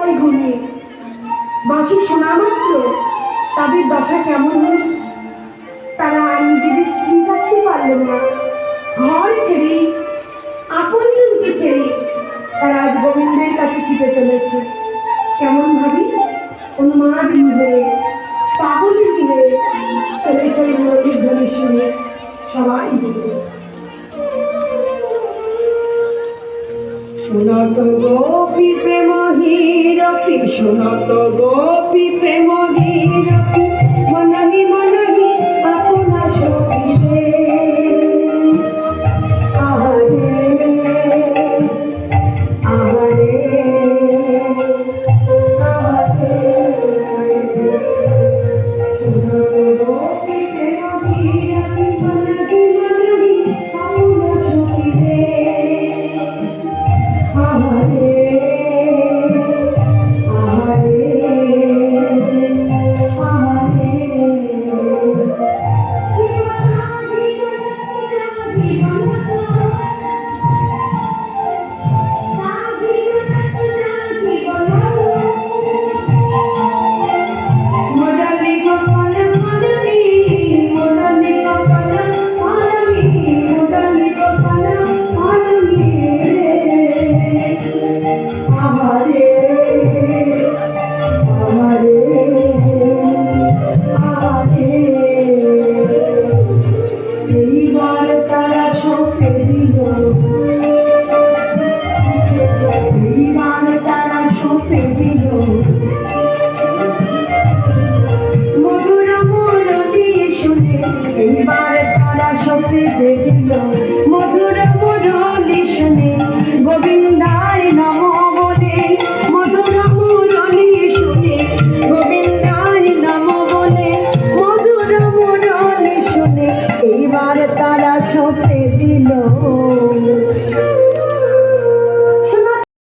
হয় ঘুমিয়ে। বাঁশি শোনা মাত্র তাদের দশা কেমন হল। তারা আর নিজেদের স্ত্রী থাকতে পারল না। ঘর ছেড়ে, আপনজনকে ছেড়ে তারা আজ গোবিন্দের কাছে ছুটে চলেছে। কেমন ভাবি উন্মাদিনী হয়ে, পাগলিনী হয়ে চলেছে নদীর ধ্বনি শুনে সবাই বলবে, শোনত গোপী প্রেম হীরকি, শোনত গোপী প্রেম হীরকি, মনহি মনহি আপনা সখিলে। আহারে আহারে আহারে, শোনত গোপী প্রেম হীরকি, মনহি মনহি আপনা সখিলে। আহারে আহারে আহারে, morally Gopal morally, morally Gopal morally, morally Gopal morally. আহারে আহারে আহারে, এইবার তারা সঁপে দিল, এইবার তারা সঁপে দিল মধুর মুরলি শুনে। এইবার তারা সঁপে দিল মধুর মুরলি শুনে, গোবিন্দায় নমঃ বলে। মধুর মুরলি শুনে গোবিন্দায় নমঃ বলে, মধুর মুরলি শুনে এইবার তারা সঁপে দিল